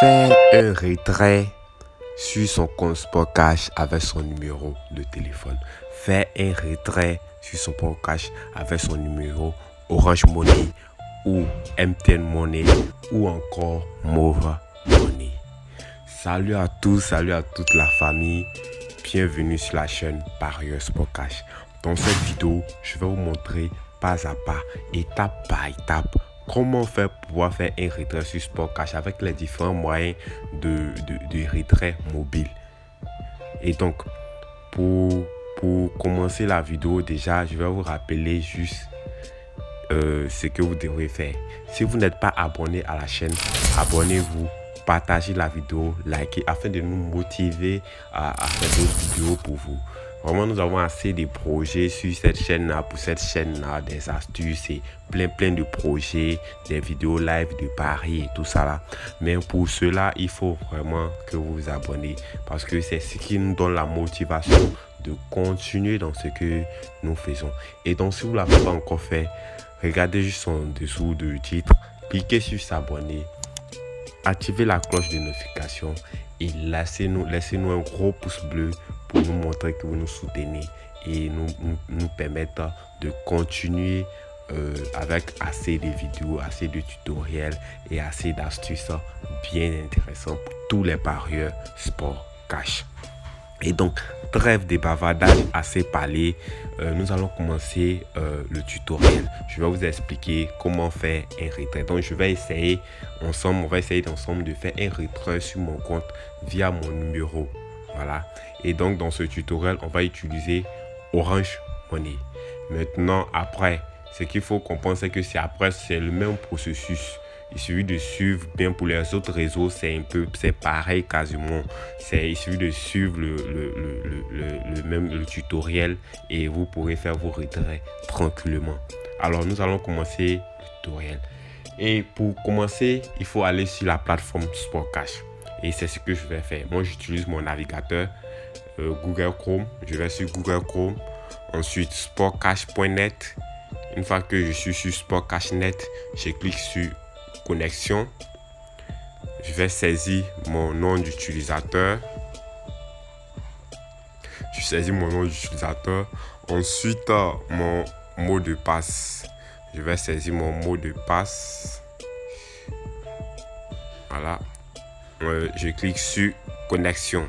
Faire un retrait sur son compte Sport Cash avec son numéro de téléphone. Faire un retrait sur son Sport Cash avec son numéro Orange Money ou MTN Money ou encore Move Money. Salut à tous, salut à toute la famille. Bienvenue sur la chaîne Parieur Sport Cash. Dans cette vidéo, je vais vous montrer pas à pas, étape par étape, comment faire pour pouvoir faire un retrait sur Sport Cash avec les différents moyens de retrait mobile. Et donc, pour commencer la vidéo, déjà, je vais vous rappeler juste ce que vous devrez faire. Si vous n'êtes pas abonné à la chaîne, abonnez-vous, partagez la vidéo, likez afin de nous motiver à faire d'autres vidéos pour vous. Vraiment, nous avons assez de projets sur cette chaîne-là, pour cette chaîne-là, des astuces et plein de projets, des vidéos live de paris et tout ça là. Mais pour cela, il faut vraiment que vous vous abonnez parce que c'est ce qui nous donne la motivation de continuer dans ce que nous faisons. Et donc, si vous ne l'avez pas encore fait, regardez juste en dessous du titre, cliquez sur s'abonner, activez la cloche de notification et laissez-nous un gros pouce bleu pour nous montrer que vous nous soutenez et nous permettre de continuer avec assez de vidéos, assez de tutoriels et assez d'astuces bien intéressantes pour tous les parieurs Sport Cash. Et donc, trêve de bavardage, assez parlé, nous allons commencer le tutoriel. Je vais vous expliquer comment faire un retrait. Donc, on va essayer ensemble de faire un retrait sur mon compte via mon numéro. Voilà. Et donc, dans ce tutoriel, on va utiliser Orange Money. Maintenant, après, ce qu'il faut comprendre, c'est que c'est le même processus. Il suffit de suivre, bien pour les autres réseaux, c'est pareil quasiment. Il suffit de suivre le tutoriel et vous pourrez faire vos retraits tranquillement. Alors, nous allons commencer le tutoriel. Et pour commencer, il faut aller sur la plateforme Sport Cash. Et c'est ce que je vais faire. Moi, j'utilise mon navigateur Google Chrome. Je vais sur Google Chrome. Ensuite, sportcash.net. Une fois que je suis sur sportcash.net, je clique sur connexion. Je vais saisir mon nom d'utilisateur. Je saisis mon nom d'utilisateur. Ensuite, mon mot de passe. Je vais saisir mon mot de passe. Voilà. Je clique sur connexion.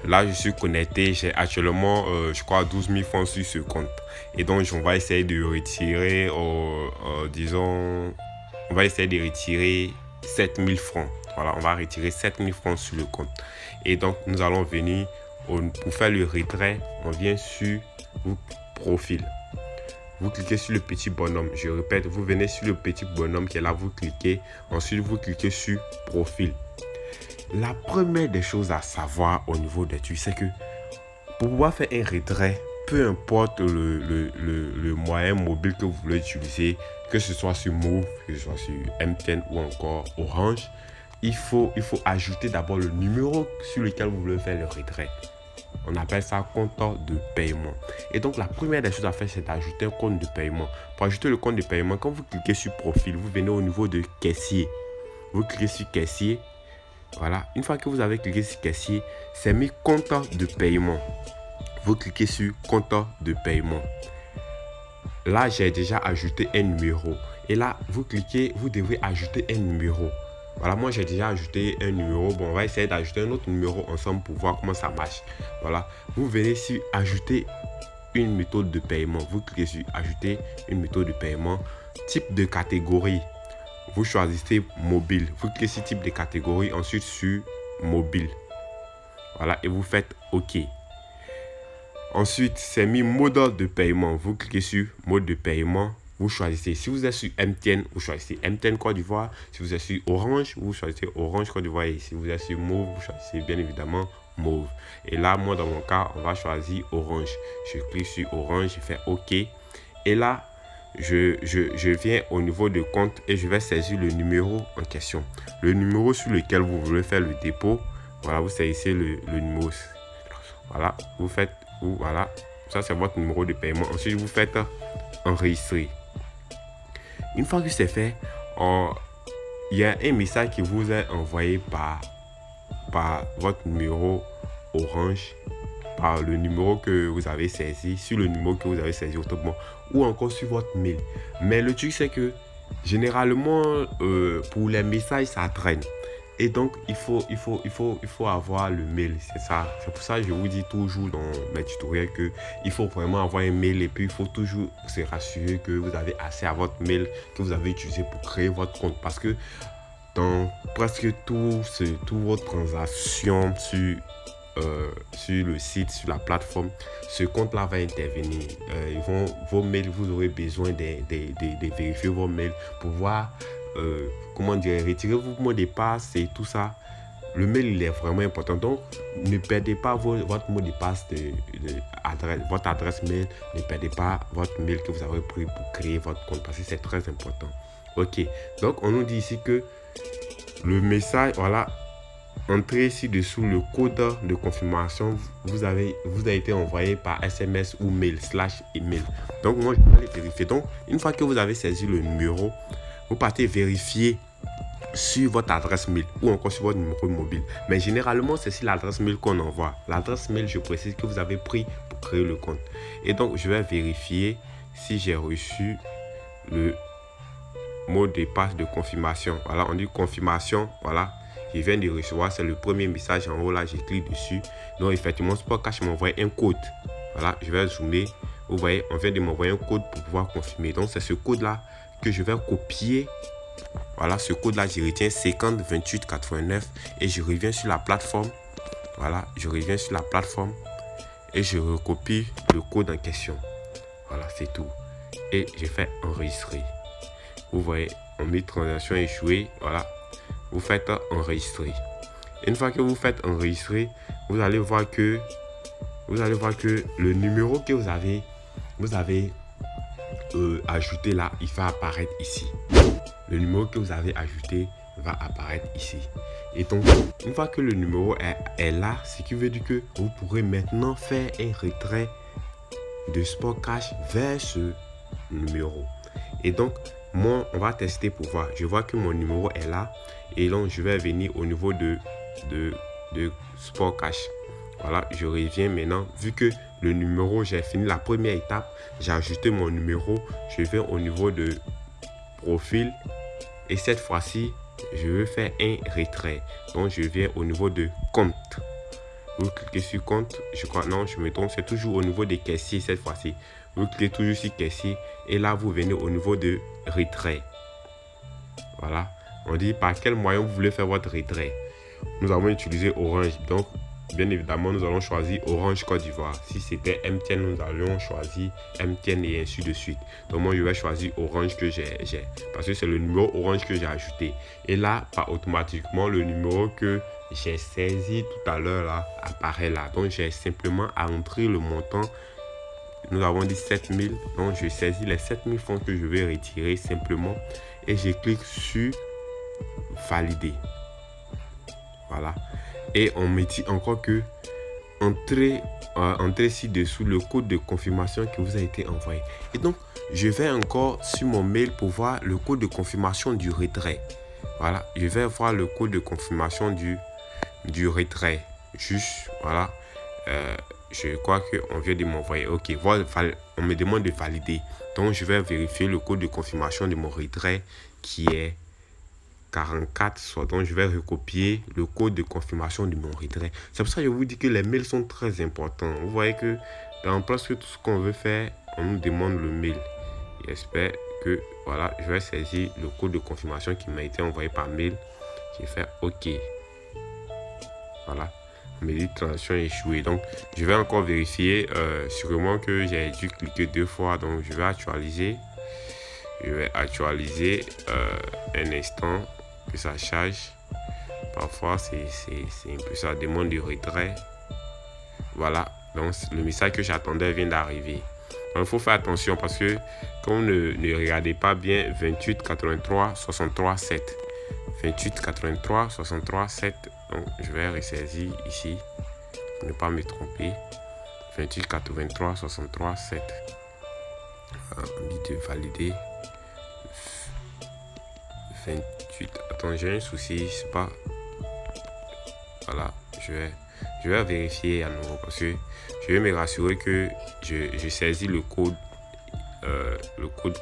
Là, je suis connecté. J'ai actuellement, je crois, 12 000 francs sur ce compte. Et donc, on va essayer de retirer, on va essayer de retirer 7 000 francs. Voilà, on va retirer 7 000 francs sur le compte. Et donc, nous allons venir, pour faire le retrait, on vient sur profil. Vous cliquez sur le petit bonhomme. Je répète, vous venez sur le petit bonhomme qui est là, vous cliquez. Ensuite, vous cliquez sur profil. La première des choses à savoir au niveau des trucs, c'est que pour pouvoir faire un retrait, peu importe le moyen mobile que vous voulez utiliser, que ce soit sur Move, que ce soit sur MTN ou encore Orange, il faut ajouter d'abord le numéro sur lequel vous voulez faire le retrait. On appelle ça compte de paiement. Et donc, la première des choses à faire, c'est d'ajouter un compte de paiement. Pour ajouter le compte de paiement, quand vous cliquez sur profil, vous venez au niveau de caissier. Vous cliquez sur caissier. Voilà. Une fois que vous avez cliqué sur caissier, c'est mis compte de paiement. Vous cliquez sur compte de paiement. Là, j'ai déjà ajouté un numéro. Et là, vous cliquez, vous devez ajouter un numéro. Voilà, moi j'ai déjà ajouté un numéro. Bon, on va essayer d'ajouter un autre numéro ensemble pour voir comment ça marche. Voilà, vous venez sur ajouter une méthode de paiement. Vous cliquez sur ajouter une méthode de paiement. Type de catégorie. Vous choisissez mobile. Vous cliquez sur type de catégorie, ensuite sur mobile. Voilà, et vous faites OK. Ensuite, c'est mis mode de paiement. Vous cliquez sur mode de paiement. Vous choisissez. Si vous êtes sur MTN, vous choisissez MTN Côte d'Ivoire. Si vous êtes sur Orange, vous choisissez Orange Côte d'Ivoire. Et si vous êtes sur Move, vous choisissez bien évidemment Move. Et là, moi, dans mon cas, on va choisir Orange. Je clique sur Orange, je fais OK. Et là, je viens au niveau de compte et je vais saisir le numéro en question. Le numéro sur lequel vous voulez faire le dépôt. Voilà, vous saisissez le numéro. Voilà, vous faites, voilà, ça c'est votre numéro de paiement. Ensuite, vous faites enregistrer. Une fois que c'est fait, il y a un message qui vous est envoyé par votre numéro Orange, par le numéro que vous avez saisi, sur le numéro que vous avez saisi automatiquement, ou encore sur votre mail. Mais le truc, c'est que généralement, pour les messages, ça traîne. Et donc, il faut avoir le mail, c'est ça. C'est pour ça que je vous dis toujours dans mes tutoriels qu'il faut vraiment avoir un mail et puis il faut toujours se rassurer que vous avez accès à votre mail que vous avez utilisé pour créer votre compte. Parce que dans presque toutes vos transactions sur le site, sur la plateforme, ce compte-là va intervenir. Vos mails, vous aurez besoin de vérifier vos mails pour voir retirer vos mots de passe et tout ça. Le mail, il est vraiment important. Donc, ne perdez pas votre mot de passe votre adresse mail. Ne perdez pas votre mail que vous avez pris pour créer votre compte parce que c'est très important. Ok, donc on nous dit ici que le message, voilà, entrez ci-dessous le code de confirmation vous a été envoyé par SMS ou mail /email. Donc moi je vais aller vérifier. Donc une fois que vous avez saisi le numéro, vous partez vérifier sur votre adresse mail ou encore sur votre numéro mobile. Mais généralement c'est sur l'adresse mail qu'on envoie. L'adresse mail, je précise, que vous avez pris pour créer le compte. Et donc je vais vérifier si j'ai reçu le mot de passe de confirmation. Voilà, on dit confirmation. Voilà, je viens de recevoir, c'est le premier message en haut là, j'ai cliqué dessus. Donc effectivement, Sportcash m'envoie un code. Voilà, je vais zoomer. Vous voyez, on vient de m'envoyer un code pour pouvoir confirmer. Donc c'est ce code là que je vais copier. Voilà, ce code là, je retiens 50 28 89 et je reviens sur la plateforme. Voilà, je reviens sur la plateforme et je recopie le code en question. Voilà, c'est tout. Et je fais enregistrer. Vous voyez, on met transaction échouée. Voilà, vous faites enregistrer. Une fois que vous faites enregistrer, vous allez voir que le numéro que vous avez ajouté là, il va apparaître ici. Le numéro que vous avez ajouté va apparaître ici. Et donc, une fois que le numéro est là, ce qui veut dire que vous pourrez maintenant faire un retrait de Sportcash vers ce numéro. Et donc, moi, on va tester pour voir. Je vois que mon numéro est là. Et donc, je vais venir au niveau de Sportcash. Voilà, je reviens maintenant. Vu que le numéro, j'ai fini la première étape, j'ai ajouté mon numéro. Je vais au niveau de profil. Et cette fois-ci, je veux faire un retrait. Donc, je viens au niveau de compte. Vous cliquez sur compte. Je crois, non, je me trompe. C'est toujours au niveau des caissiers cette fois-ci. Vous cliquez toujours sur caissier. Et là, vous venez au niveau de retrait. Voilà. On dit par quel moyen vous voulez faire votre retrait. Nous avons utilisé Orange. Donc, bien évidemment, nous allons choisir Orange Côte d'Ivoire. Si c'était MTN, nous allons choisir MTN et ainsi de suite. Donc, moi, je vais choisir Orange que j'ai. Parce que c'est le numéro Orange que j'ai ajouté. Et là, pas automatiquement, le numéro que j'ai saisi tout à l'heure là apparaît là. Donc, j'ai simplement à entrer le montant. Nous avons dit 7000. Donc, je saisis les 7000 francs que je vais retirer simplement. Et je clique sur valider. Voilà. Et on me dit encore que entrez ci-dessous le code de confirmation qui vous a été envoyé. Et donc, je vais encore sur mon mail pour voir le code de confirmation du retrait. Voilà. Je vais voir le code de confirmation du retrait. Juste, voilà. Je crois qu'on vient de m'envoyer. Ok, voilà, on me demande de valider. Donc, je vais vérifier le code de confirmation de mon retrait qui est 44, soit donc je vais recopier le code de confirmation de mon retrait. C'est pour ça que je vous dis que les mails sont très importants. Vous voyez que dans presque tout ce qu'on veut faire, on nous demande le mail. J'espère que, voilà, je vais saisir le code de confirmation qui m'a été envoyé par mail. J'ai fait OK. Voilà. On me dit transaction échouée. Donc, je vais encore vérifier sûrement que j'ai dû cliquer 2 fois. Donc, je vais actualiser. Je vais actualiser un instant que ça charge. Parfois, c'est un peu ça, demande de retrait. Voilà. Donc, le message que j'attendais vient d'arriver. Il faut faire attention parce que quand vous ne regardez pas bien, 28 83 63 7. 28 83 63 7. Donc, je vais ressaisir ici pour ne pas me tromper. 28 83 63 7. On dit de valider. 28. Attends, j'ai un souci, c'est pas... Voilà, je vais vérifier à nouveau parce que je vais me rassurer que je saisis le code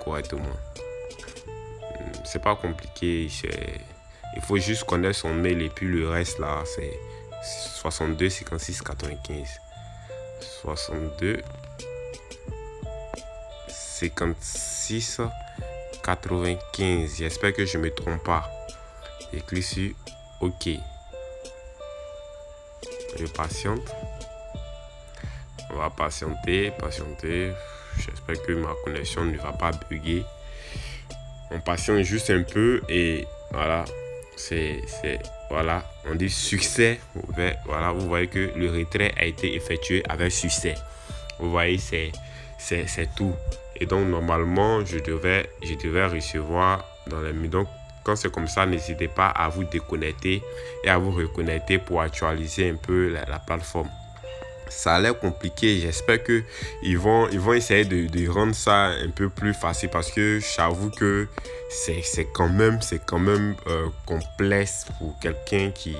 correctement. C'est pas compliqué, il faut juste connaître son mail et puis le reste là, c'est 62 56 95. 62 56 95. J'espère que je me trompe pas. Et clique sur OK. Je patiente. On va patienter. J'espère que ma connexion ne va pas bugger. On patiente juste un peu et voilà. Voilà, on dit succès. Voilà, vous voyez que le retrait a été effectué avec succès. Vous voyez, c'est tout. Et donc normalement, je devais recevoir dans les minutes. Donc quand c'est comme ça, n'hésitez pas à vous déconnecter et à vous reconnecter pour actualiser un peu la plateforme. Ça a l'air compliqué, j'espère que ils vont essayer de rendre ça un peu plus facile parce que j'avoue que c'est quand même complexe pour quelqu'un qui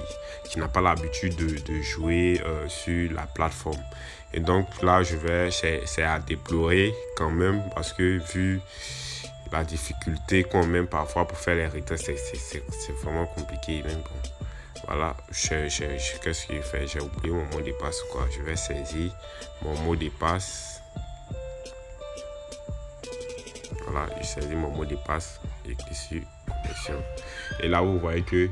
n'a pas l'habitude de jouer sur la plateforme. Et donc là, c'est à déplorer quand même parce que vu la difficulté qu'on même parfois pour faire les retraits, c'est vraiment compliqué. Même bon. Voilà, qu'est-ce qu'il fait? J'ai oublié mon mot de passe quoi. Je vais saisir mon mot de passe. Voilà, je saisis mon mot de passe et clique sur connexion. Et là, vous voyez que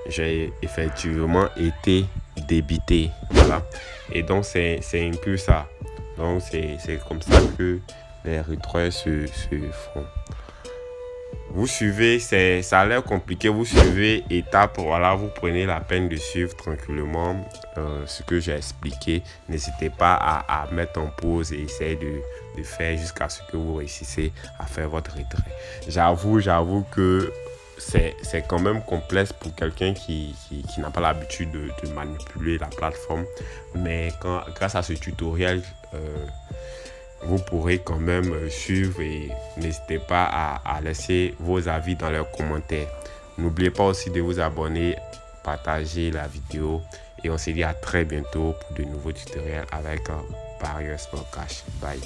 j'ai effectivement été débité. Voilà. Et donc, c'est un peu ça. Donc, c'est comme ça que les retraits se font. Vous suivez, ça a l'air compliqué, vous suivez étape, voilà, vous prenez la peine de suivre tranquillement ce que j'ai expliqué. N'hésitez pas à mettre en pause et essayer de faire jusqu'à ce que vous réussissez à faire votre retrait. J'avoue que c'est quand même complexe pour quelqu'un qui n'a pas l'habitude de manipuler la plateforme. Mais grâce à ce tutoriel, vous pourrez quand même suivre et n'hésitez pas à laisser vos avis dans les commentaires. N'oubliez pas aussi de vous abonner, partager la vidéo et on se dit à très bientôt pour de nouveaux tutoriels avec Barrier Sport Cash. Bye.